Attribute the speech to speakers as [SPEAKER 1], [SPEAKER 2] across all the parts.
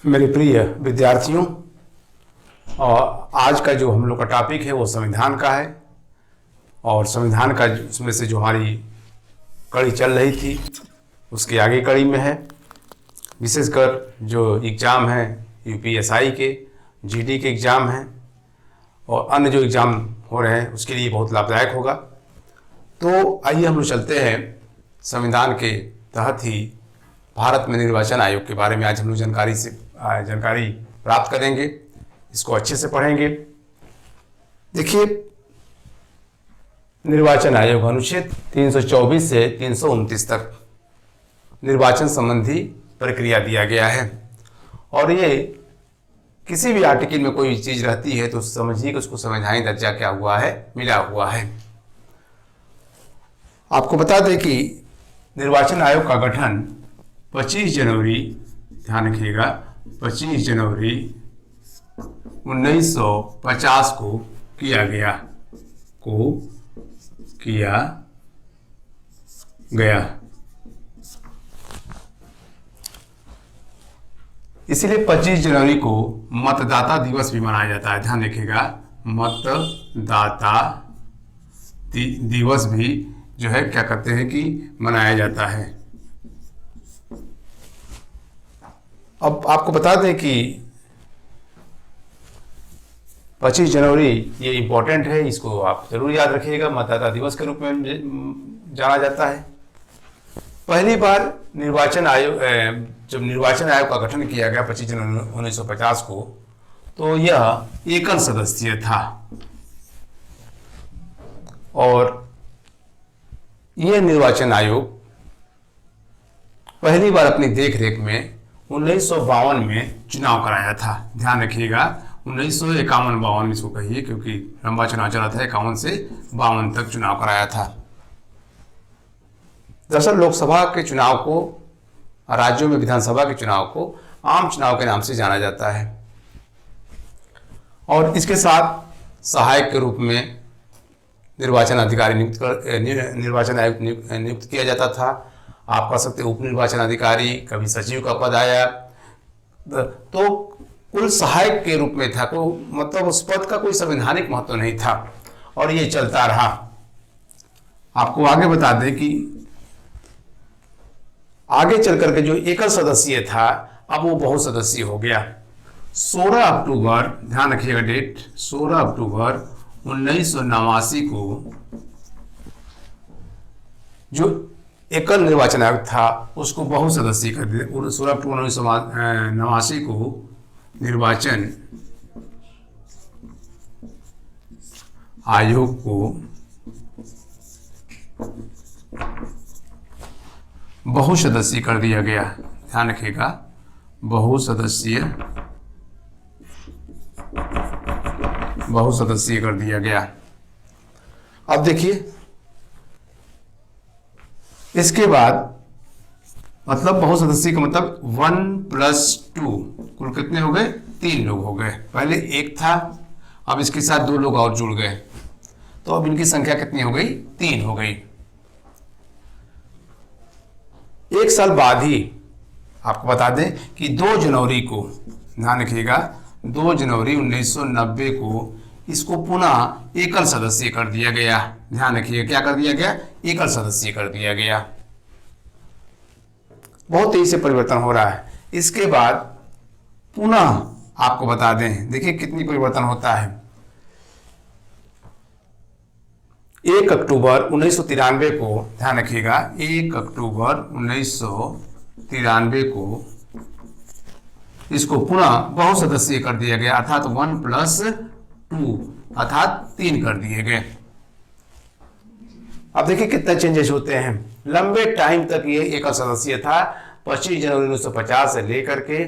[SPEAKER 1] मेरे प्रिय विद्यार्थियों, और आज का जो हम लोग का टॉपिक है वो संविधान का है। और संविधान का उसमें से जो हमारी कड़ी चल रही थी उसकी आगे कड़ी में है। विशेषकर जो एग्ज़ाम है यूपीएसआई के, जीडी के एग्ज़ाम हैं और अन्य जो एग्ज़ाम हो रहे हैं उसके लिए बहुत लाभदायक होगा। तो आइए हम लोग चलते हैं संविधान के तहत ही भारत में निर्वाचन आयोग के बारे में आज हम लोग जानकारी प्राप्त करेंगे। इसको अच्छे से पढ़ेंगे। देखिए, निर्वाचन आयोग अनुच्छेद 324 से 329 तक निर्वाचन संबंधी प्रक्रिया दिया गया है। और ये किसी भी आर्टिकल में कोई चीज़ रहती है तो समझिए कि उसको संवैधानिक दर्जा क्या हुआ है, मिला हुआ है। आपको बता दें कि निर्वाचन आयोग का गठन 25 जनवरी, ध्यान रखिएगा, 25 जनवरी 1950 को किया गया। इसीलिए 25 जनवरी को मतदाता दिवस भी मनाया जाता है। ध्यान रखिएगा, मतदाता दिवस भी जो है क्या करते हैं कि मनाया जाता है। अब आपको बता दें कि 25 जनवरी ये इम्पोर्टेंट है, इसको आप जरूर याद रखिएगा। मतदाता दिवस के रूप में जाना जाता है। पहली बार जब निर्वाचन आयोग का गठन किया गया 25 जनवरी 1950 को, तो यह एकल सदस्यीय था। और यह निर्वाचन आयोग पहली बार अपनी देखरेख में 1952 में चुनाव कराया था। ध्यान रखिएगा, 1951-52 इसको कहिए, क्योंकि लंबा चुनाव चला था। 51 से 52 तक चुनाव कराया था। दरअसल लोकसभा के चुनाव को, राज्यों में विधानसभा के चुनाव को आम चुनाव के नाम से जाना जाता है। और इसके साथ सहायक के रूप में निर्वाचन अधिकारी निर्वाचन आयुक्त नियुक्त किया जाता था। आप कह सकते उप निर्वाचन अधिकारी, कभी सचिव का पद आया। तो कुल सहायक के रूप में था, मतलब उस पद का कोई संवैधानिक महत्व नहीं था और ये चलता रहा। आपको आगे बता दें कि आगे चल करके जो एकल सदस्यीय था अब वो बहु सदस्यीय हो गया। 16 अक्टूबर, ध्यान रखिएगा डेट, 16 अक्टूबर 1989 को जो एकल निर्वाचन आयोग था उसको बहु सदस्यीय कर दिया। 16 अक्टूबर 1989 को निर्वाचन आयोग को बहुसदस्यीय कर दिया गया। ध्यान रखिएगा, बहुसदस्यीय कर दिया गया। अब देखिए, इसके बाद मतलब बहुसदस्यीय का मतलब 1+2 कुल कितने हो गए? 3 लोग हो गए। पहले एक था, अब इसके साथ 2 लोग और जुड़ गए, तो अब इनकी संख्या कितनी हो गई? 3 हो गई। एक साल बाद ही आपको बता दें कि 2 जनवरी को, ध्यान रखिएगा, 2 जनवरी 1990 को इसको पुनः एकल सदस्यीय कर दिया गया। ध्यान रखिएगा, क्या कर दिया गया? एकल सदस्यीय कर दिया गया। बहुत तेजी से परिवर्तन हो रहा है। इसके बाद पुनः आपको बता दें, देखिए कितनी परिवर्तन होता है। 1 अक्टूबर 1993 को, ध्यान रखिएगा, 1 अक्टूबर 1993 को इसको पुनः बहुसदस्यीय कर दिया गया, अर्थात 1+2 अर्थात 3 कर दिए गए। अब देखिए कितने चेंजेस होते हैं। लंबे टाइम तक ये एकल सदस्यीय था। 25 जनवरी 1950 से लेकर के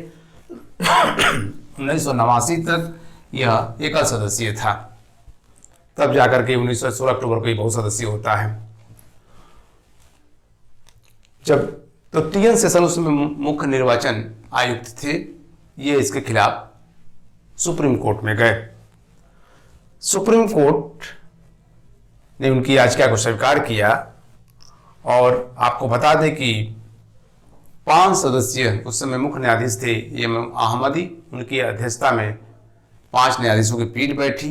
[SPEAKER 1] 1989 तक यह एकल सदस्यीय था। तब जाकर के 16 अक्टूबर को ये बहुसदस्यीय होता है। जब तो TN सेशन उसमें मुख्य निर्वाचन आयुक्त थे, ये इसके खिलाफ सुप्रीम कोर्ट में गए। सुप्रीम कोर्ट ने उनकी याचिका को स्वीकार किया और आपको बता दें कि 5 सदस्यीय उस समय मुख्य न्यायाधीश थे इमाम अहमदी, उनकी अध्यक्षता में 5 न्यायाधीशों की पीठ बैठी।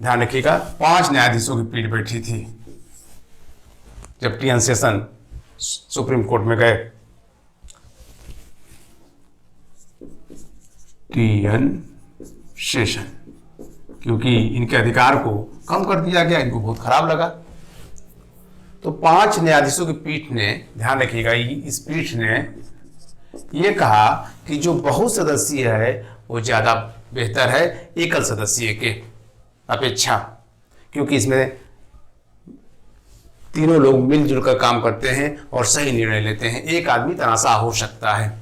[SPEAKER 1] ध्यान रखिएगा, 5 न्यायाधीशों की पीठ बैठी थी जब T N Seshan supreme court में गए। टी एन शेषन, क्योंकि इनके अधिकार को कम कर दिया गया, इनको बहुत खराब लगा। तो 5 न्यायाधीशों की पीठ ने, ध्यान रखिएगा, इस पीठ ने यह कहा कि जो बहुसदस्यीय है वो ज़्यादा बेहतर है एकल सदस्यीय के अपेक्षा, क्योंकि इसमें तीनों लोग मिलजुल कर काम करते हैं और सही निर्णय लेते हैं। एक आदमी तनाशा हो सकता है।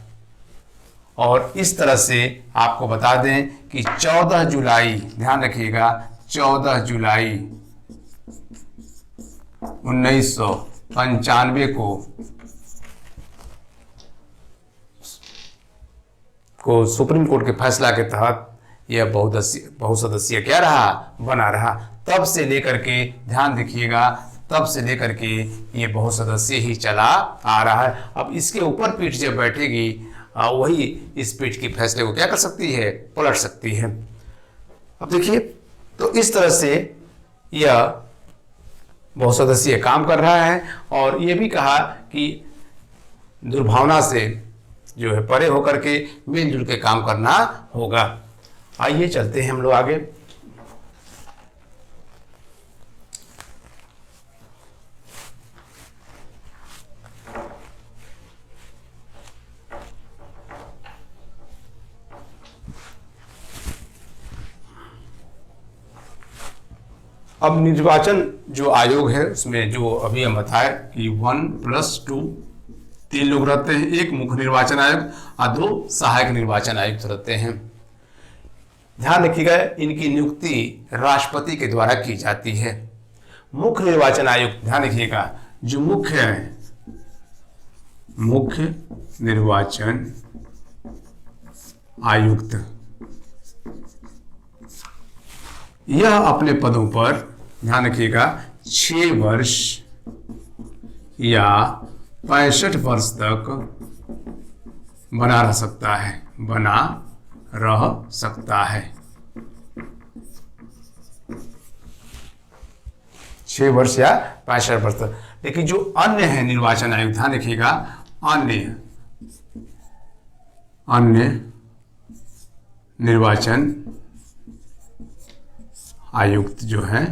[SPEAKER 1] और इस तरह से आपको बता दें कि 14 जुलाई, ध्यान रखिएगा, 14 जुलाई 1995 को सुप्रीम कोर्ट के फैसला के तहत यह बहुसदस्यीय क्या रहा, बना रहा। तब से लेकर के, ध्यान रखिएगा, तब से लेकर के ये बहुसदस्यीय ही चला आ रहा है। अब इसके ऊपर पीठ जब बैठेगी, वही इस पीठ के फैसले को क्या कर सकती है, पलट सकती है। अब देखिए, तो इस तरह से यह बहुसदस्यीय काम कर रहा है। और ये भी कहा कि दुर्भावना से जो है परे होकर के मिलजुल के काम करना होगा। आइए चलते हैं हम लोग आगे। अब निर्वाचन जो आयोग है उसमें जो अभी हम बताए कि 1+2 3 लोग रहते हैं, एक मुख्य निर्वाचन आयुक्त और 2 सहायक निर्वाचन आयुक्त रहते हैं। ध्यान रखिएगा, इनकी नियुक्ति राष्ट्रपति के द्वारा की जाती है। मुख्य निर्वाचन आयुक्त, ध्यान रखिएगा, जो मुख्य है, मुख्य निर्वाचन आयुक्त, यह अपने पदों पर, ध्यान रखिएगा, 6 वर्ष या 65 वर्ष तक बना रह सकता है, बना रह सकता है। 6 वर्ष या 65 वर्ष तक। लेकिन जो अन्य है निर्वाचन आयुक्त, ध्यान रखिएगा, अन्य निर्वाचन आयुक्त जो है,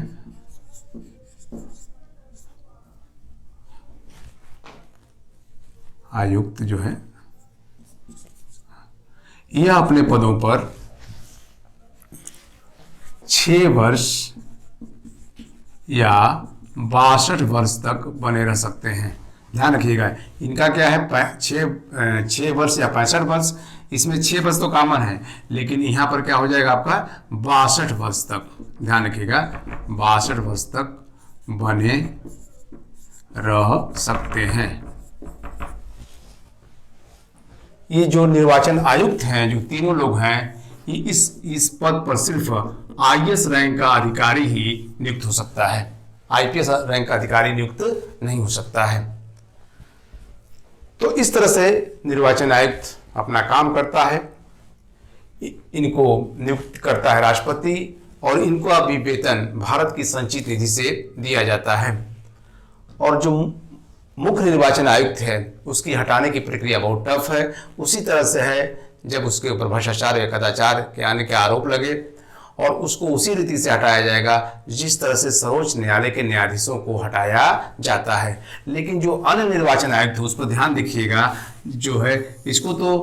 [SPEAKER 1] आयुक्त जो है, यह अपने पदों पर 6 वर्ष या 62 वर्ष तक बने रह सकते हैं। ध्यान रखिएगा, इनका क्या है, 6 वर्ष या 65 वर्ष। इसमें 6 वर्ष तो कॉमन है, लेकिन यहाँ पर क्या हो जाएगा आपका 62 वर्ष तक। ध्यान रखिएगा, 62 वर्ष तक बने रह सकते हैं। ये जो निर्वाचन आयुक्त हैं, जो तीनों लोग हैं, ये इस पद पर सिर्फ आईएएस रैंक का अधिकारी ही नियुक्त हो सकता है, आईपीएस रैंक का अधिकारी नियुक्त नहीं हो सकता है। तो इस तरह से निर्वाचन आयुक्त अपना काम करता है। इनको नियुक्त करता है राष्ट्रपति और इनको अभी वेतन भारत की संचित निधि से दिया जाता है। और जो मुख्य निर्वाचन आयुक्त है उसकी हटाने की प्रक्रिया बहुत टफ है। उसी तरह से है जब उसके ऊपर भ्रष्टाचार या कदाचार के आने के आरोप लगे, और उसको उसी रीति से हटाया जाएगा जिस तरह से सर्वोच्च न्यायालय के न्यायाधीशों को हटाया जाता है। लेकिन जो अन्य निर्वाचन आयुक्त है उस पर ध्यान देखिएगा, जो है इसको तो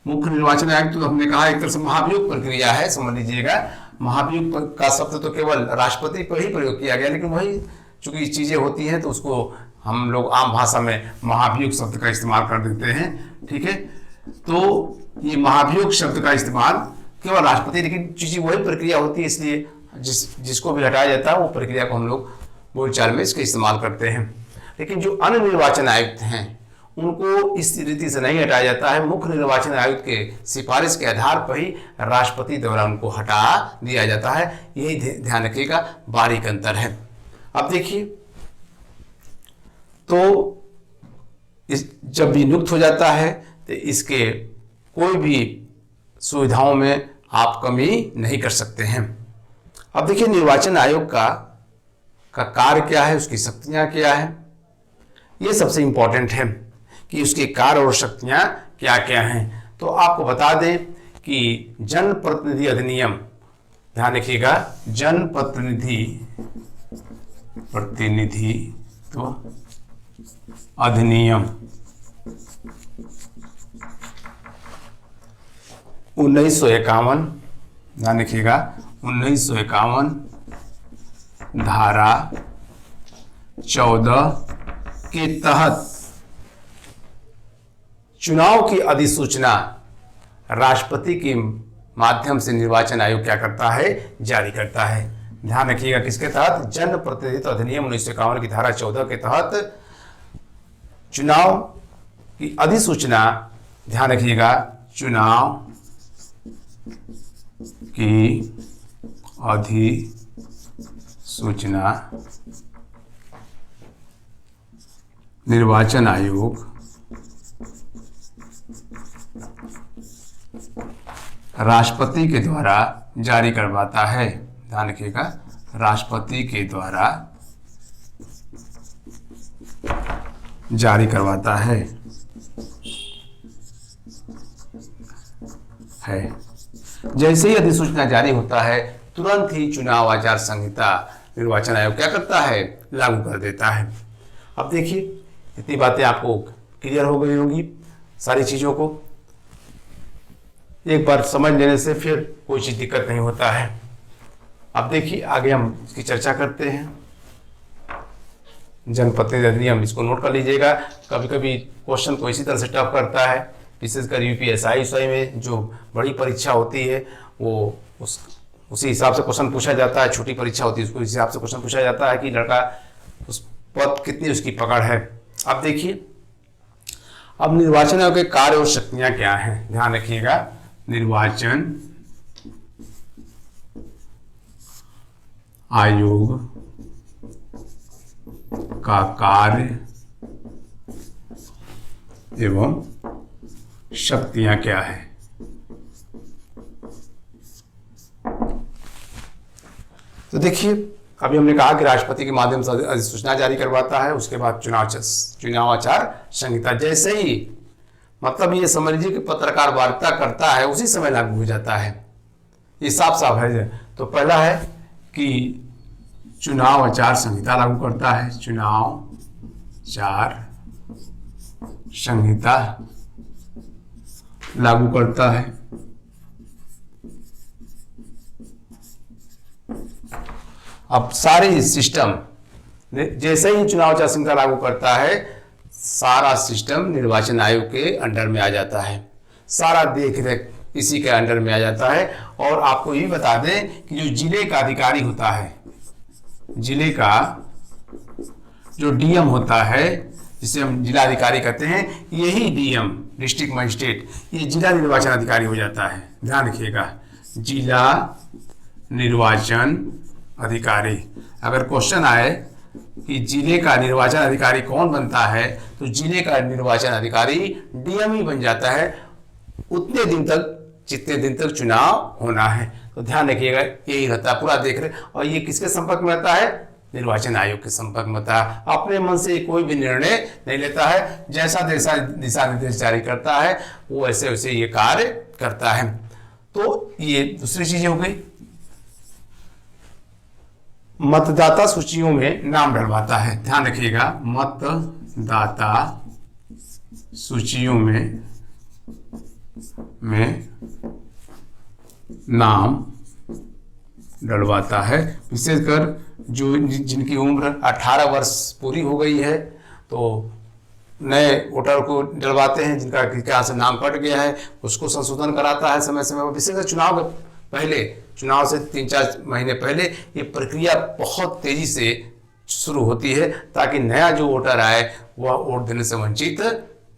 [SPEAKER 1] मुख्य निर्वाचन आयुक्त तो हमने कहा एक तरह से महाभियोग प्रक्रिया है, समझ लीजिएगा। महाभियोग का शब्द तो केवल राष्ट्रपति पर ही प्रयोग किया गया, लेकिन वही चूंकि चीजें होती हैं तो उसको हम लोग आम भाषा में महाभियोग शब्द का इस्तेमाल कर देते हैं, ठीक है। तो ये महाभियोग शब्द का इस्तेमाल केवल राष्ट्रपति, लेकिन चीजें वही प्रक्रिया होती है, इसलिए जिसको भी हटाया जाता है वो प्रक्रिया को हम लोग बोलचाल में इसका इस्तेमाल करते हैं। लेकिन जो अन्य निर्वाचन आयुक्त हैं उनको इस रीति से नहीं हटाया जाता है। मुख्य निर्वाचन आयुक्त के सिफारिश के आधार पर ही राष्ट्रपति द्वारा उनको हटा दिया जाता है। यही ध्यान रखिएगा, बारीक अंतर है। अब देखिए, तो इस जब भी नियुक्त हो जाता है तो इसके कोई भी सुविधाओं में आप कमी नहीं कर सकते हैं। अब देखिए निर्वाचन आयोग का कार्य क्या है, उसकी शक्तियां क्या है, ये सबसे इंपॉर्टेंट है कि उसके कार्य और शक्तियां क्या क्या हैं। तो आपको बता दें कि जनप्रतिनिधि अधिनियम, ध्यान रखिएगा, प्रतिनिधित्व अधिनियम 1951, ध्यान रखिएगा 1951 धारा 14 के तहत चुनाव की अधिसूचना राष्ट्रपति के माध्यम से निर्वाचन आयोग क्या करता है, जारी करता है। ध्यान रखिएगा किसके तहत, जन प्रतिनिधित्व अधिनियम 1951 की धारा 14 के तहत चुनाव की अधिसूचना, ध्यान रखिएगा, चुनाव की अधिसूचना निर्वाचन आयोग राष्ट्रपति के द्वारा जारी करवाता है। ध्यान रखिएगा, राष्ट्रपति के द्वारा जारी करवाता है। जैसे ही अधिसूचना जारी होता है तुरंत ही चुनाव आचार संहिता निर्वाचन आयोग क्या करता है, लागू कर देता है। अब देखिए इतनी बातें आपको क्लियर हो गई होंगी, सारी चीजों को एक बार समझ लेने से फिर कोई चीज दिक्कत नहीं होता है। अब देखिए आगे हम इसकी चर्चा करते हैं। जनप्रतिनिधि अधिनियम, इसको नोट कर लीजिएगा, कभी कभी क्वेश्चन को इसी तरह से टफ करता है, विशेषकर यूपीएसआई में जो बड़ी परीक्षा होती है वो उसी हिसाब से क्वेश्चन पूछा जाता है, छोटी परीक्षा होती है उसको इस हिसाब से क्वेश्चन पूछा जाता है कि लड़का उस पद कितनी उसकी पकड़ है। अब देखिए अब निर्वाचन आयोग के कार्य और शक्तियां क्या हैं, ध्यान रखिएगा, निर्वाचन आयोग का कार्य एवं शक्तियां क्या है। तो देखिए अभी हमने कहा कि राष्ट्रपति के माध्यम से अधिसूचना जारी करवाता है, उसके बाद चुनाव आचार संहिता जैसे ही, मतलब ये समझ लीजिए कि पत्रकार वार्ता करता है उसी समय लागू हो जाता है, ये साफ साफ है। तो पहला है कि चुनाव आचार संहिता लागू करता है, चुनाव आचार संहिता लागू करता है। अब सारे सिस्टम जैसे ही चुनाव आचार संहिता लागू करता है सारा सिस्टम निर्वाचन आयोग के अंडर में आ जाता है, सारा देख रेख इसी के अंडर में आ जाता है। और आपको ये बता दें कि जो जिले का अधिकारी होता है, जिले का जो डीएम होता है जिसे हम जिला अधिकारी कहते हैं, यही डीएम डिस्ट्रिक्ट मजिस्ट्रेट ये जिला निर्वाचन अधिकारी हो जाता है। ध्यान रखिएगा, जिला निर्वाचन अधिकारी। अगर क्वेश्चन आए कि जिले का निर्वाचन अधिकारी कौन बनता है तो जिले का निर्वाचन अधिकारी डीएम ही बन जाता है उतने दिन तक जितने दिन तक चुनाव होना है। तो ध्यान रखिएगा यही रहता है, पूरा देख रहे। और ये किसके संपर्क में रहता है, निर्वाचन आयोग के संपर्क में होता है। अपने मन से कोई भी निर्णय नहीं लेता है, जैसा जैसा दिशा निर्देश जारी करता है वो ऐसे वैसे ये कार्य करता है। तो ये दूसरी चीजें हो गई। मतदाता सूचियों में नाम डलवाता है, ध्यान रखिएगा, मतदाता सूचियों में नाम डलवाता है। विशेषकर जो जिनकी उम्र 18 वर्ष पूरी हो गई है तो नए वोटर को डलवाते हैं, जिनका यहाँ से नाम कट गया है उसको संशोधन कराता है समय समय पर। विशेषकर चुनाव पहले, चुनाव से 3-4 महीने पहले ये प्रक्रिया बहुत तेजी से शुरू होती है ताकि नया जो वोटर आए वह वोट देने से वंचित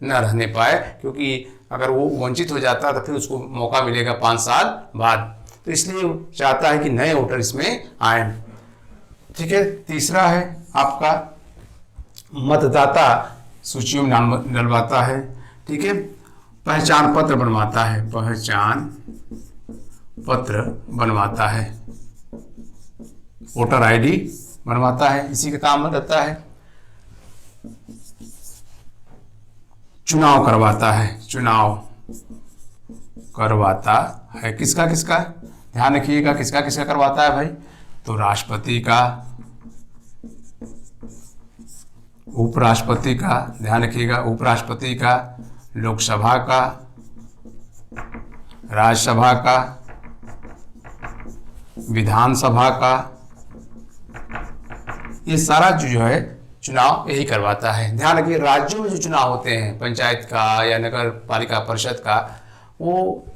[SPEAKER 1] न रहने पाए, क्योंकि अगर वो वंचित हो जाता है तो फिर उसको मौका मिलेगा 5 साल बाद। तो इसलिए चाहता है कि नए वोटर इसमें आए। ठीक है, तीसरा है आपका मतदाता सूचियों में नाम डलवाता है, ठीक है। पहचान पत्र बनवाता है, पहचान पत्र बनवाता है, वोटर आईडी बनवाता है, इसी का काम रहता है। चुनाव करवाता है, चुनाव करवाता है किसका किसका, ध्यान रखिएगा किसका किसका करवाता है भाई, तो राष्ट्रपति का, उपराष्ट्रपति का, ध्यान रखिएगा उपराष्ट्रपति का, लोकसभा का, राज्यसभा का, विधानसभा का, ये सारा जो है चुनाव यही करवाता है। ध्यान रखिए राज्यों में जो चुनाव होते हैं पंचायत का या नगर पालिका परिषद का, वो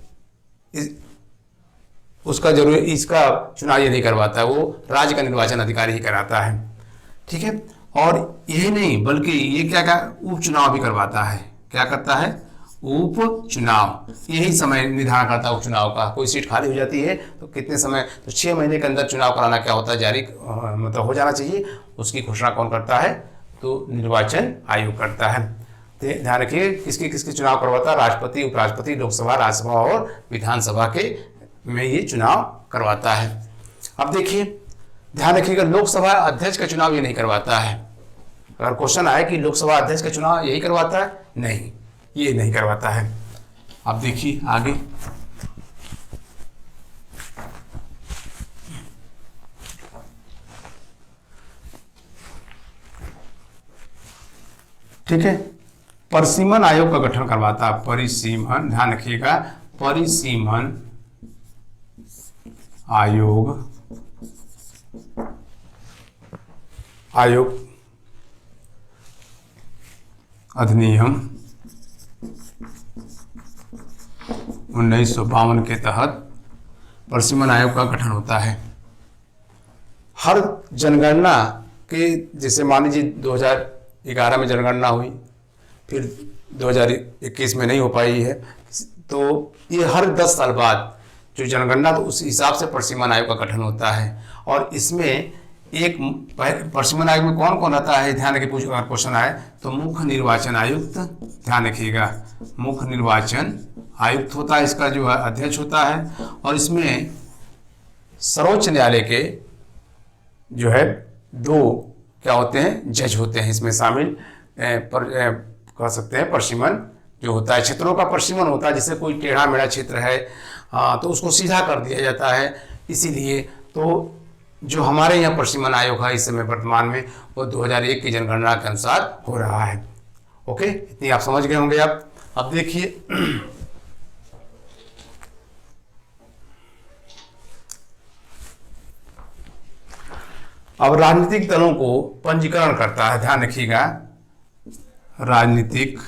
[SPEAKER 1] उसका जरूर इसका चुनाव ये नहीं करवाता है, वो राज्य का निर्वाचन अधिकारी ही कराता है, ठीक है। और यही नहीं बल्कि ये क्या क्या उपचुनाव भी करवाता है, क्या करता है, उपचुनाव, यही समय निर्धारण करता है उपचुनाव का। कोई सीट खाली हो जाती है तो कितने समय, तो 6 महीने के अंदर चुनाव कराना क्या होता है, जारी मतलब हो जाना चाहिए, उसकी घोषणा कौन करता है, तो निर्वाचन आयोग करता है। ध्यान रखिए किसके किसके चुनाव करवाता है, राष्ट्रपति, उपराष्ट्रपति, लोकसभा, राज्यसभा और विधानसभा के में ये चुनाव करवाता है। अब देखिए ध्यान रखिएगा लोकसभा अध्यक्ष का चुनाव ये नहीं करवाता है। अगर क्वेश्चन आए कि लोकसभा अध्यक्ष का चुनाव यही करवाता है, नहीं, ये नहीं करवाता है। अब देखिए आगे, ठीक है, परिसीमन आयोग का गठन करवाता है, परिसीमन, ध्यान रखिएगा परिसीमन आयोग, अधिनियम 1952 के तहत परिसीमन आयोग का गठन होता है। हर जनगणना के, जैसे मान लीजिए 2011 में जनगणना हुई, फिर 2021 में नहीं हो पाई है, तो ये हर 10 साल बाद जो जनगणना, तो उस हिसाब से परिसीमन आयोग का गठन होता है। और इसमें एक परिसीमन आयोग में कौन कौन रहता है, ध्यान रखिए अगर क्वेश्चन आए तो मुख्य निर्वाचन आयुक्त, ध्यान रखिएगा मुख्य निर्वाचन आयुक्त होता है, इसका जो है अध्यक्ष होता है। और इसमें सर्वोच्च न्यायालय के जो है 2 क्या होते हैं, जज होते हैं इसमें शामिल, कह सकते हैं परिसीमन जो होता है, क्षेत्रों का परिसीमन होता है, जैसे कोई टेढ़ा मेढ़ा क्षेत्र है तो उसको सीधा कर दिया जाता है। इसीलिए तो जो हमारे यहाँ परिसीमन आयोग है इस समय वर्तमान में, वो 2001 की जनगणना के अनुसार हो रहा है। ओके, इतनी आप समझ गए होंगे आप। अब देखिए अब राजनीतिक दलों को पंजीकरण करता है, ध्यान रखिएगा राजनीतिक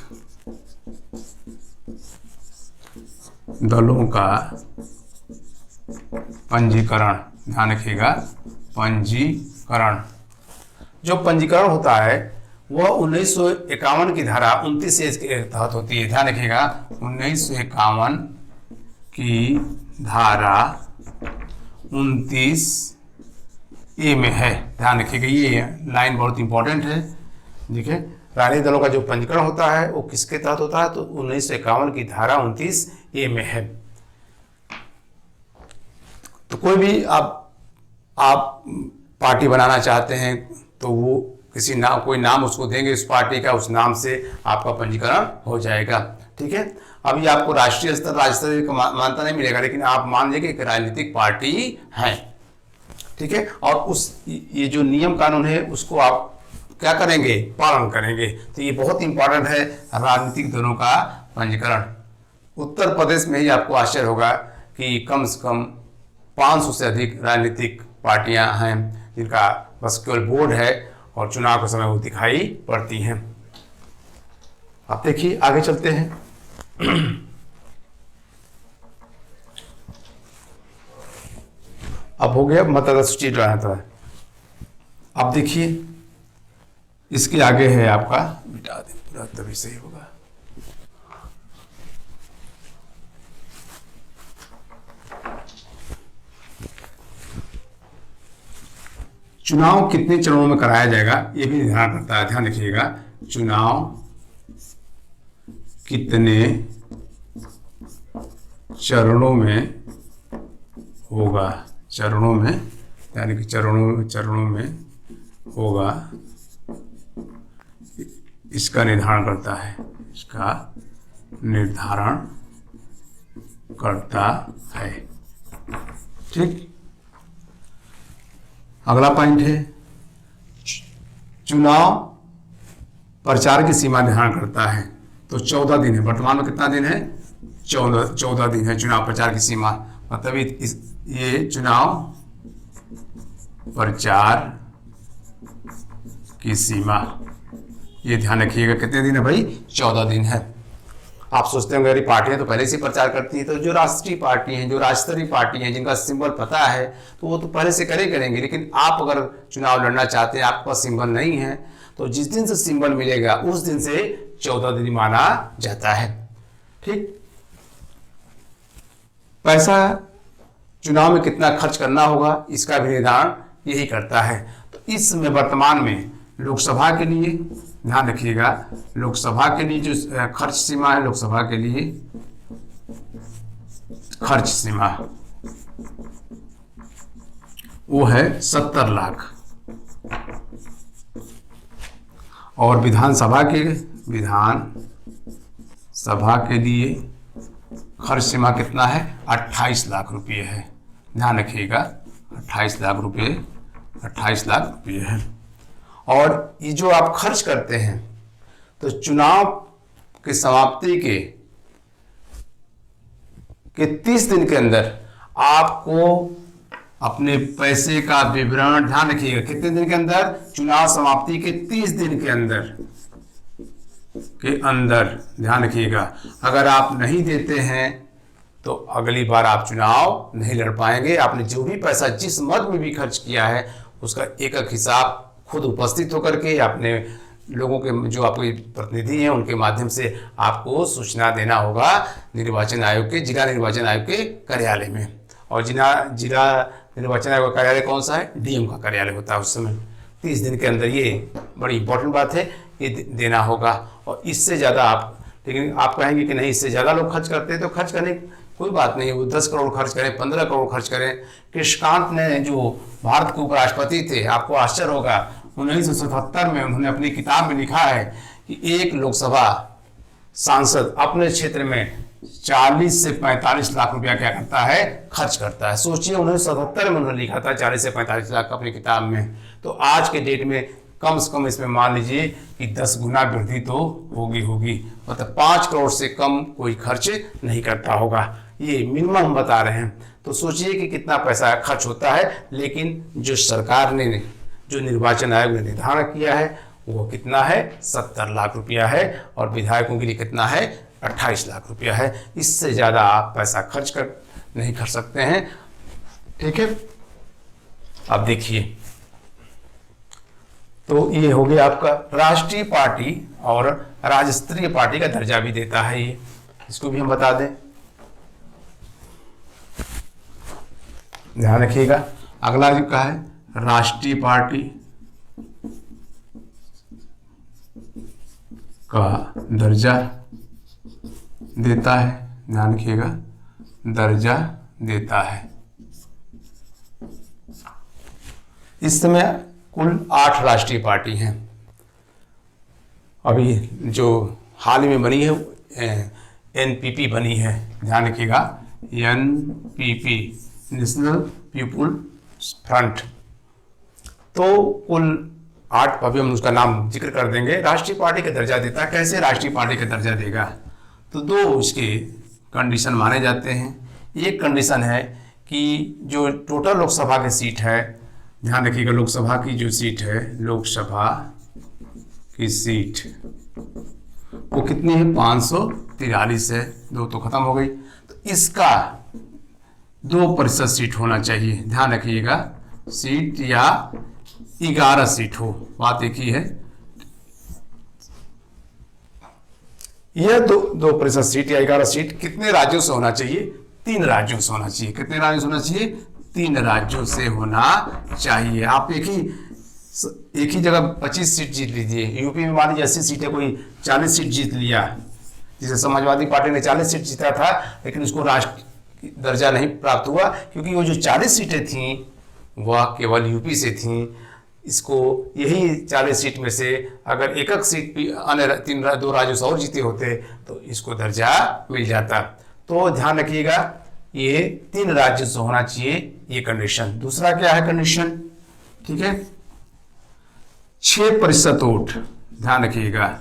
[SPEAKER 1] दलों का पंजीकरण, ध्यान रखिएगा पंजीकरण। जो पंजीकरण होता है वह 1951 की धारा 29 के तहत होती है, ध्यान रखिएगा 1951 की धारा 29A में है, ध्यान रखिएगा ये लाइन बहुत इंपॉर्टेंट है। देखिए राजनीतिक दलों का जो पंजीकरण होता है वो किसके तहत होता है, तो 1951 की धारा 29A में है। तो कोई भी आप पार्टी बनाना चाहते हैं तो वो किसी नाम, कोई नाम उसको देंगे उस पार्टी का, उस नाम से आपका पंजीकरण हो जाएगा, ठीक है। अभी आपको राष्ट्रीय स्तर राज्य स्तर का मान्यता नहीं मिलेगा, लेकिन आप मान लीजिए कि एक राजनीतिक पार्टी है, ठीक है। और उस ये जो नियम कानून है उसको आप क्या करेंगे, पालन करेंगे। तो ये बहुत इंपॉर्टेंट है राजनीतिक दलों का पंजीकरण। उत्तर प्रदेश में ही आपको आश्चर्य होगा कि कम से कम 500 से अधिक राजनीतिक पार्टियां हैं जिनका बस केवल बोर्ड है और चुनाव के समय वो दिखाई पड़ती हैं। अब देखिए आगे चलते हैं। अब हो गया मतदाता सूची जो तो है। अब देखिए इसके आगे है आपका, मिटा दें पूरा तभी सही होगा। चुनाव कितने चरणों में कराया जाएगा ये भी निर्धारण करता है, ध्यान रखिएगा चुनाव कितने चरणों में होगा, चरणों में, यानी कि चरणों में होगा, इसका निर्धारण करता है, इसका निर्धारण करता है। ठीक, अगला पॉइंट है चुनाव प्रचार की सीमा निर्धारण करता है। तो 14 दिन है, वर्तमान में कितना दिन है? 14 दिन है चुनाव प्रचार की सीमा। मतलब ये चुनाव प्रचार की सीमा, ये ध्यान रखिएगा कितने दिन है भाई? 14 दिन है। आप सोचते होंगे अरे पार्टियां तो पहले से प्रचार करती हैं, तो जो राष्ट्रीय पार्टी हैं, जो राष्ट्रीय पार्टी हैं, जिनका सिंबल पता है तो वो तो पहले से करेंगे। लेकिन आप अगर चुनाव लड़ना चाहते हैं, आपके पास सिंबल नहीं है, तो जिस दिन से सिंबल मिलेगा उस दिन से 14 दिन माना जाता है। ठीक, पैसा चुनाव में कितना खर्च करना होगा, इसका भी निर्धारण यही करता है। तो इसमें वर्तमान में लोकसभा के लिए ध्यान रखिएगा, लोकसभा के लिए जो खर्च सीमा है, लोकसभा के लिए खर्च सीमा वो है 70 लाख। और विधानसभा के लिए खर्च सीमा कितना है? 28 लाख रुपये है। ध्यान रखिएगा 28 लाख रुपये है। और ये जो आप खर्च करते हैं, तो चुनाव की समाप्ति के 30 दिन के अंदर आपको अपने पैसे का विवरण, ध्यान रखिएगा कितने दिन के अंदर? चुनाव समाप्ति के 30 दिन के अंदर ध्यान रखिएगा। अगर आप नहीं देते हैं तो अगली बार आप चुनाव नहीं लड़ पाएंगे। आपने जो भी पैसा जिस मद में भी खर्च किया है उसका एक हिसाब खुद उपस्थित होकर के अपने लोगों के, जो आपके प्रतिनिधि हैं, उनके माध्यम से आपको सूचना देना होगा निर्वाचन आयोग के, जिला निर्वाचन आयोग के कार्यालय में। और जिला निर्वाचन आयोग का कार्यालय कौन सा है? डीएम का कार्यालय होता है उस समय। 30 दिन के अंदर, ये बड़ी इंपॉर्टेंट बात है, ये देना होगा। और इससे ज़्यादा लेकिन आप कहेंगे कि नहीं इससे ज़्यादा लोग खर्च करते हैं, तो खर्च करने कोई बात नहीं, वो 10 करोड़ खर्च करें, 15 करोड़ खर्च करें। कृष्णकांत ने जो भारत के उपराष्ट्रपति थे, आपको आश्चर्य होगा, 1977 में उन्होंने अपनी किताब में लिखा है कि एक लोकसभा सांसद अपने क्षेत्र में 40 से 45 लाख रुपया क्या करता है? खर्च करता है। सोचिए 1977 में उन्होंने लिखा था 40 से 45 लाख अपनी किताब में। तो आज के डेट में कम से कम इसमें मान लीजिए कि 10 गुना वृद्धि तो होगी। मतलब 5 करोड़ से कम कोई खर्च नहीं करता होगा, ये मिनिमम हम बता रहे हैं। तो सोचिए कि कितना पैसा खर्च होता है। लेकिन जो सरकार ने, जो निर्वाचन आयोग ने निर्धारण किया है वो कितना है? 70 लाख रुपया है। और विधायकों के लिए कितना है? 28 लाख रुपया है। इससे ज़्यादा आप पैसा खर्च नहीं कर सकते हैं। ठीक है, अब देखिए, तो ये हो गया आपका राष्ट्रीय पार्टी और राज्य स्तरीय पार्टी का दर्जा भी देता है ये, इसको भी हम बता दें, ध्यान रखिएगा। अगला जो का है राष्ट्रीय पार्टी का दर्जा देता है, ध्यान रखिएगा, दर्जा देता है। इस समय कुल 8 राष्ट्रीय पार्टी हैं। अभी जो हाल ही में बनी है एनपीपी बनी है, ध्यान रखिएगा, एनपीपी, नेशनल पीपुल्स फ्रंट। तो कुल 8, अभी हम उसका नाम जिक्र कर देंगे। राष्ट्रीय पार्टी का दर्जा देता है। कैसे राष्ट्रीय पार्टी का दर्जा देगा? तो 2 इसके कंडीशन माने जाते हैं। एक कंडीशन है कि जो टोटल लोकसभा की सीट है, ध्यान रखिएगा, लोकसभा की जो सीट है, लोकसभा की सीट वो कितनी है? 543 है, 2 तो खत्म हो गई। तो इसका 2% सीट होना चाहिए, ध्यान रखिएगा, सीट या 11 सीट हो, बात एक ही है। यह 2% सीट या 11 सीट कितने राज्यों से होना चाहिए? 3 राज्यों से होना चाहिए। कितने राज्यों से होना चाहिए? 3 राज्यों से होना चाहिए। आप एक ही जगह 25 सीट जीत लीजिए। यूपी में मान लीजिए 80 सीट है, कोई 40 सीट जीत लिया, जिसे समाजवादी पार्टी ने 40 सीट जीता था, लेकिन उसको राष्ट्र दर्जा नहीं प्राप्त हुआ, क्योंकि वो जो 40 सीटें थीं वह केवल यूपी से थीं। इसको यही 40 सीट में से अगर एक सीट भी अन्य 2 राज्यों से और जीते होते तो इसको दर्जा मिल जाता। तो ध्यान रखिएगा, ये 3 राज्यों से होना चाहिए ये कंडीशन। दूसरा क्या है कंडीशन, ठीक है, 6% वोट, ध्यान रखिएगा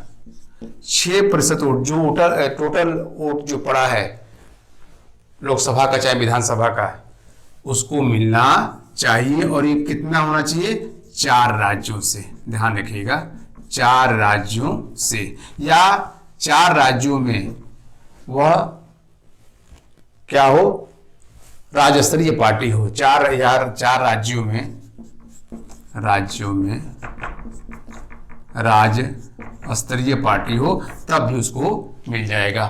[SPEAKER 1] 6% वोट, जो टोटल वोट जो पड़ा है लोकसभा का चाहे विधानसभा का, उसको मिलना चाहिए। और ये कितना होना चाहिए, 4 राज्यों से, ध्यान रखिएगा 4 राज्यों से, या 4 राज्यों में वह क्या हो, राज्य स्तरीय पार्टी हो। 4 राज्यों में राज्य स्तरीय पार्टी हो, तब भी उसको मिल जाएगा।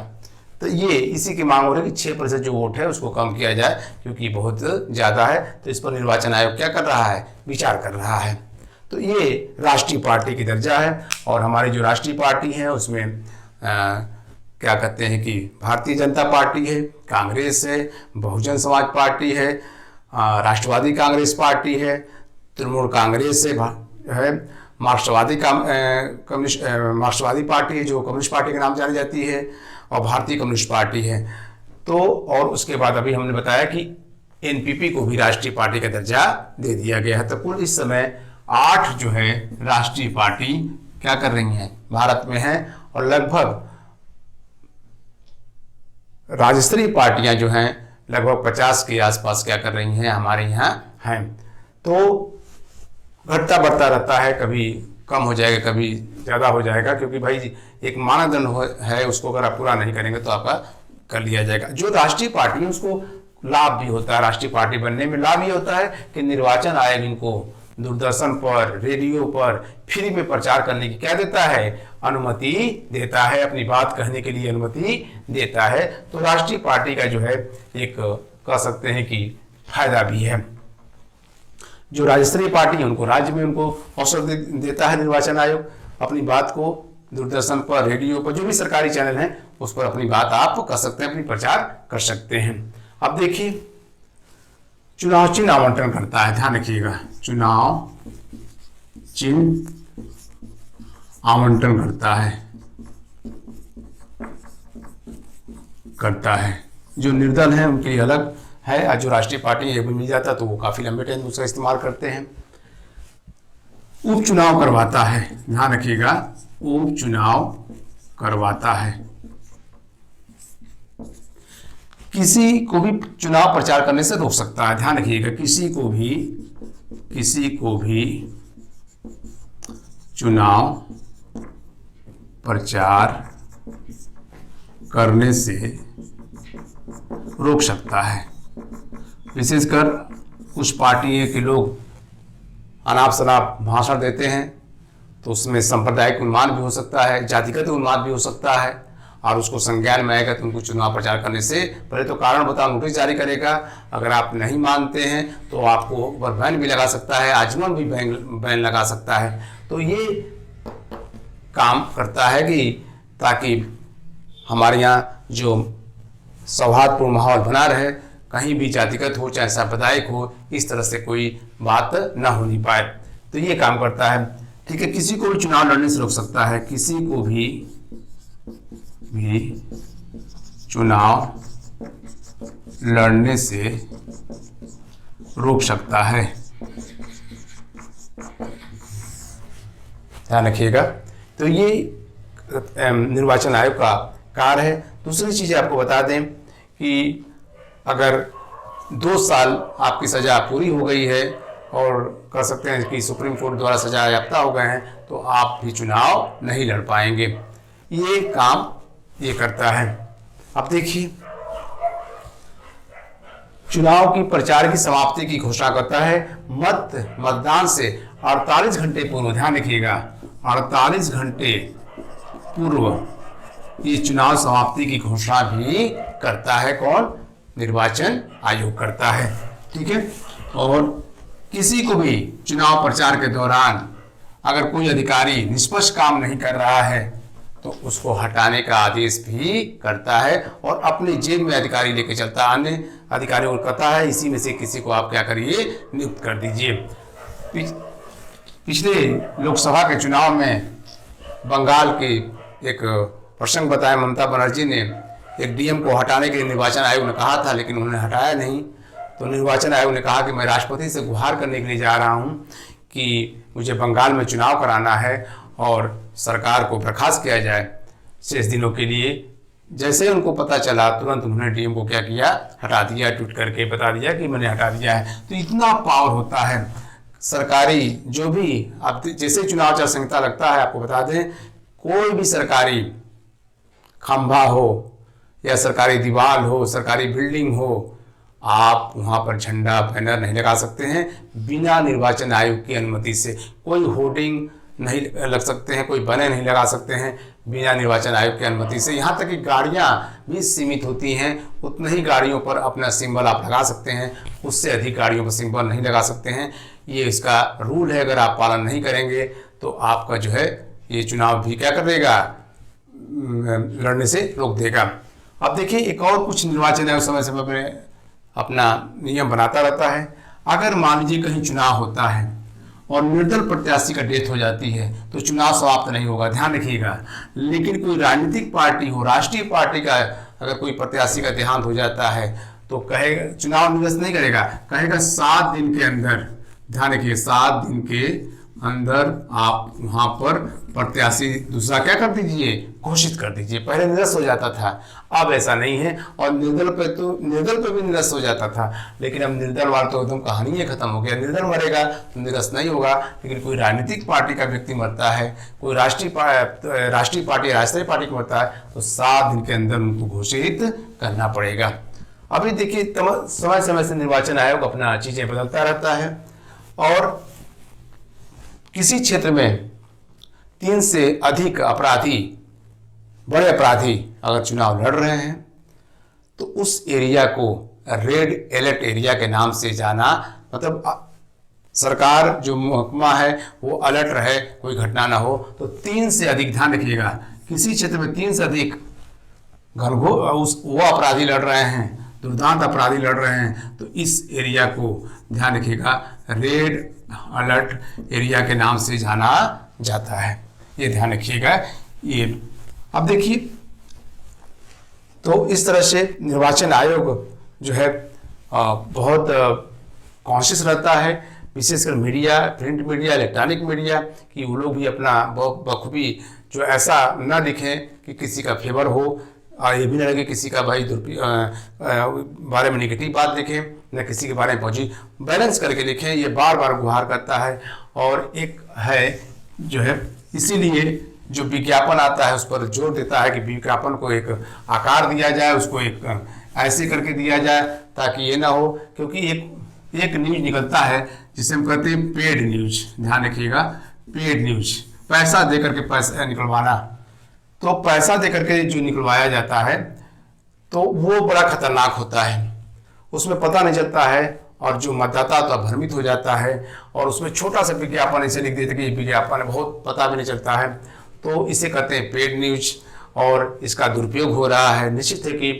[SPEAKER 1] तो ये इसी की मांग हो रही है कि 6% जो वोट है उसको कम किया जाए, क्योंकि बहुत ज़्यादा है। तो इस पर निर्वाचन आयोग क्या कर रहा है, विचार कर रहा है। तो ये राष्ट्रीय पार्टी की दर्जा है। और हमारी जो राष्ट्रीय पार्टी है उसमें क्या कहते हैं कि भारतीय जनता पार्टी है, कांग्रेस है, बहुजन समाज पार्टी है, राष्ट्रवादी कांग्रेस पार्टी है, तृणमूल कांग्रेस है, मार्क्सवादी पार्टी है जो कम्युनिस्ट पार्टी के नाम जानी जाती है, और भारतीय कम्युनिस्ट पार्टी है। तो और उसके बाद अभी हमने बताया कि एनपीपी को भी राष्ट्रीय पार्टी का दर्जा दे दिया गया है। तो कुल इस समय 8 जो है राष्ट्रीय पार्टी क्या कर रही हैं, भारत में हैं। और लगभग राज्य स्तरीय पार्टियां जो हैं लगभग 50 के आसपास क्या कर रही हैं, हमारे यहाँ हैं। तो घटता बढ़ता रहता है, कभी कम हो जाएगा, कभी ज़्यादा हो जाएगा, क्योंकि भाई एक मानदंड है, उसको अगर आप पूरा नहीं करेंगे तो आपका कर लिया जाएगा। जो राष्ट्रीय पार्टी है उसको लाभ भी होता है, राष्ट्रीय पार्टी बनने में लाभ ये होता है कि निर्वाचन आयोग इनको दूरदर्शन पर, रेडियो पर फ्री में प्रचार करने की क्या देता है, अनुमति देता है, अपनी बात कहने के लिए अनुमति देता है। तो राष्ट्रीय पार्टी का जो है एक कह सकते हैं कि फायदा भी है। जो राज्य स्तरीय पार्टी है उनको राज्य में उनको अवसर देता है निर्वाचन आयोग, अपनी बात को दूरदर्शन पर, रेडियो पर, जो भी सरकारी चैनल हैं उस पर अपनी बात आप कर सकते हैं, अपनी प्रचार कर सकते हैं। अब देखिए चुनाव चिन्ह आवंटन करता है, ध्यान रखिएगा चुनाव चिन्ह आवंटन करता है। जो निर्दल हैं उनके लिए अलग है, और जो राष्ट्रीय पार्टी है भी मिल जाता तो वो काफ़ी लंबे टाइम उसका इस्तेमाल करते हैं। उपचुनाव करवाता है, ध्यान रखिएगा उपचुनाव करवाता है। किसी को भी चुनाव प्रचार करने से रोक सकता है, ध्यान रखिएगा किसी को भी चुनाव प्रचार करने से रोक सकता है। विशेषकर कुछ पार्टी के लोग अनाप शनाप भाषण देते हैं तो उसमें सांप्रदायिक उन्माद भी हो सकता है, जातिगत उन्माद भी हो सकता है, और उसको संज्ञान में आएगा तो उनको चुनाव प्रचार करने से पहले तो कारण बताओ नोटिस जारी करेगा। अगर आप नहीं मानते हैं तो आपको ऊपर बैन भी लगा सकता है, आजीवन भी बैन लगा सकता है। तो ये काम करता है कि ताकि हमारे यहाँ जो सौहार्दपूर्ण माहौल बना रहे, कहीं भी जातिगत हो चाहे सांप्रदायिक हो, इस तरह से कोई बात ना होनी पाए, तो ये काम करता है। ठीक है, किसी को भी चुनाव लड़ने से रोक सकता है, किसी को भी चुनाव लड़ने से रोक सकता है, ध्यान रखिएगा। तो ये निर्वाचन आयोग का कार्य है। दूसरी चीज़ आपको बता दें कि अगर 2 साल आपकी सज़ा पूरी हो गई है और कह सकते हैं कि सुप्रीम कोर्ट द्वारा सजा याफ्ता हो गए हैं तो आप भी चुनाव नहीं लड़ पाएंगे। ये काम ये करता है। अब देखिए चुनाव की प्रचार की समाप्ति की घोषणा करता है मतदान से 48 घंटे पूर्व, ध्यान रखिएगा 48 घंटे पूर्व ये चुनाव समाप्ति की घोषणा भी करता है। कौन? निर्वाचन आयोग करता है। ठीक है, और किसी को भी चुनाव प्रचार के दौरान अगर कोई अधिकारी निष्पक्ष काम नहीं कर रहा है तो उसको हटाने का आदेश भी करता है और अपने जेब में अधिकारी लेके चलता है, अन्य अधिकारियों को कहता है इसी में से किसी को आप क्या करिए, नियुक्त कर दीजिए। पिछले लोकसभा के चुनाव में बंगाल के एक प्रसंग बताया, ममता बनर्जी ने एक डीएम को हटाने के लिए निर्वाचन आयोग ने कहा था, लेकिन उन्होंने हटाया नहीं। तो निर्वाचन आयोग ने कहा कि मैं राष्ट्रपति से गुहार करने के लिए जा रहा हूं कि मुझे बंगाल में चुनाव कराना है और सरकार को बर्खास्त किया जाए शेष दिनों के लिए। जैसे ही उनको पता चला तुरंत उन्होंने डीएम को क्या किया, हटा दिया, ट्वीट करके बता दिया कि मैंने हटा दिया है। तो इतना पावर होता है सरकारी, जो भी अब जैसे चुनाव आचार संहिता लगता है, आपको बता दें कोई भी सरकारी खंभा हो या सरकारी दीवार हो, सरकारी बिल्डिंग हो, आप वहाँ पर झंडा बैनर नहीं लगा सकते हैं बिना निर्वाचन आयोग की अनुमति से। कोई होर्डिंग नहीं लग सकते हैं, कोई बैनर नहीं लगा सकते हैं बिना निर्वाचन आयोग की अनुमति से। यहाँ तक कि गाड़ियाँ भी सीमित होती हैं, उतने ही गाड़ियों पर अपना सिंबल आप लगा सकते हैं, उससे अधिक गाड़ियों पर सिंबल नहीं लगा सकते हैं। ये इसका रूल है, अगर आप पालन नहीं करेंगे तो आपका जो है ये चुनाव भी क्या कर देगा, लड़ने से रोक देगा। अब देखिए एक और कुछ निर्वाचन आयोग समय समय पर अपना नियम बनाता रहता है। अगर मान लीजिए कहीं चुनाव होता है और निर्दल प्रत्याशी का डेथ हो जाती है तो चुनाव समाप्त नहीं होगा, ध्यान रखिएगा। लेकिन कोई राजनीतिक पार्टी हो, राष्ट्रीय पार्टी का अगर कोई प्रत्याशी का देहांत हो जाता है तो कहेगा, चुनाव निरस्त नहीं करेगा, कहेगा 7 दिन के अंदर, ध्यान रखिए 7 दिन के अंदर आप वहां पर प्रत्याशी दूसरा क्या कर दीजिए, घोषित कर दीजिए। पहले निरस्त हो जाता था, अब ऐसा नहीं है। और निर्दल पे भी निरस्त हो जाता था, लेकिन अब निर्दल वाला तो एकदम कहानी ही खत्म हो गया। निर्दल मरेगा तो निरस्त नहीं होगा, लेकिन कोई राजनीतिक पार्टी का व्यक्ति मरता है, कोई राष्ट्रीय पार्टी राष्ट्रीय पार्टी का मरता है तो 7 दिन के अंदर उनको घोषित करना पड़ेगा। अभी देखिए समय समय से निर्वाचन आयोग अपना चीजें बदलता रहता है और किसी क्षेत्र में 3 से अधिक अपराधी, बड़े अपराधी अगर चुनाव लड़ रहे हैं तो उस एरिया को रेड अलर्ट एरिया के नाम से जाना, मतलब सरकार जो महकमा है वो अलर्ट रहे, कोई घटना ना हो। तो 3 से अधिक, ध्यान रखिएगा, किसी क्षेत्र में 3 से अधिक वो अपराधी लड़ रहे हैं, दुर्दांत अपराधी लड़ रहे हैं, तो इस एरिया को ध्यान रखिएगा रेड अलर्ट एरिया के नाम से जाना जाता है। ये ध्यान रखिएगा। ये अब देखिए, तो इस तरह से निर्वाचन आयोग जो है बहुत कॉन्शियस रहता है, विशेषकर media, print media, electronic media, कि वो लोग भी अपना बखूबी जो ऐसा न लिखें कि किसी का फेवर हो, ये भी न लगे किसी का भाई बारे में निगेटिव बात लिखें, न किसी के बारे में पॉजिटिव, बैलेंस करके लिखें। ये बार बार गुहार करता है। और एक है जो है, इसीलिए जो विज्ञापन आता है उस पर जोर देता है कि विज्ञापन को एक आकार दिया जाए, उसको एक ऐसे करके दिया जाए ताकि ये ना हो, क्योंकि एक न्यूज निकलता है जिसे हम कहते हैं पेड न्यूज, ध्यान रखिएगा, पेड न्यूज, पैसा दे करके पैसा निकलवाना। तो पैसा दे करके जो निकलवाया जाता है तो वो बड़ा खतरनाक होता है, उसमें पता नहीं चलता है और जो मतदाता तो भ्रमित हो जाता है और उसमें छोटा सा विज्ञापन ऐसे लिख देते कि ये विज्ञापन है, बहुत पता भी नहीं चलता है। तो इसे कहते हैं पेड न्यूज और इसका दुरुपयोग हो रहा है। निश्चित है कि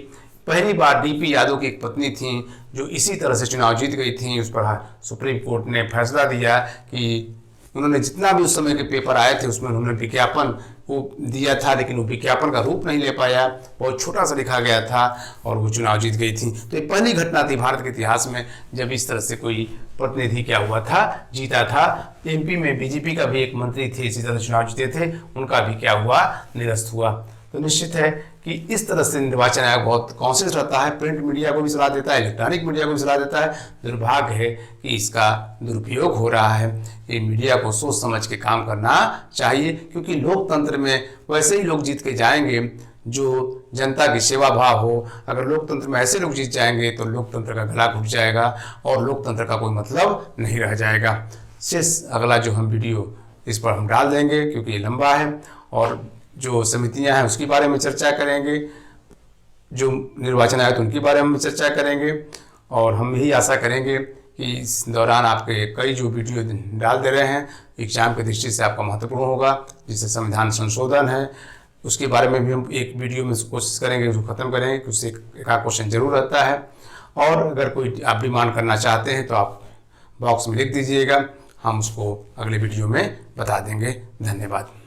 [SPEAKER 1] पहली बार डीपी यादव की एक पत्नी थी जो इसी तरह से चुनाव जीत गई थी, उस पर सुप्रीम कोर्ट ने फैसला दिया कि उन्होंने जितना भी उस समय के पेपर आए थे उसमें उन्होंने विज्ञापन को दिया था, लेकिन वो विज्ञापन का रूप नहीं ले पाया, बहुत छोटा सा लिखा गया था और वो चुनाव जीत गई थी। तो ये पहली घटना थी भारत के इतिहास में जब इस तरह से कोई प्रतिनिधि क्या हुआ था, जीता था। एमपी में बीजेपी का भी एक मंत्री थे, इसी तरह चुनाव जीते थे, उनका भी क्या हुआ, निरस्त हुआ। तो निश्चित है कि इस तरह से निर्वाचन आयोग बहुत कॉन्शियस रहता है, प्रिंट मीडिया को भी सलाह देता है, इलेक्ट्रॉनिक मीडिया को भी सलाह देता है। दुर्भाग्य है कि इसका दुरुपयोग हो रहा है। ये मीडिया को सोच समझ के काम करना चाहिए, क्योंकि लोकतंत्र में वैसे ही लोग जीत के जाएंगे जो जनता की सेवा भाव हो। अगर लोकतंत्र में ऐसे लोग जीत जाएंगे तो लोकतंत्र का गला घुट जाएगा और लोकतंत्र का कोई मतलब नहीं रह जाएगा। शेष अगला जो हम वीडियो इस पर हम डाल देंगे क्योंकि ये लंबा है, और जो समितियां हैं उसके बारे में चर्चा करेंगे, जो निर्वाचन आयोग उनके बारे में चर्चा करेंगे। और हम यही आशा करेंगे कि इस दौरान आपके कई जो वीडियो डाल दे रहे हैं एग्जाम की दृष्टि से आपका महत्वपूर्ण होगा, जिससे संविधान संशोधन है, उसके बारे में भी हम एक वीडियो में कोशिश करेंगे, उसको ख़त्म करेंगे कि उससे एक आध क्वेश्चन जरूर रहता है। और अगर कोई आप डिमांड करना चाहते हैं तो आप बॉक्स में लिख दीजिएगा, हम उसको अगले वीडियो में बता देंगे। धन्यवाद।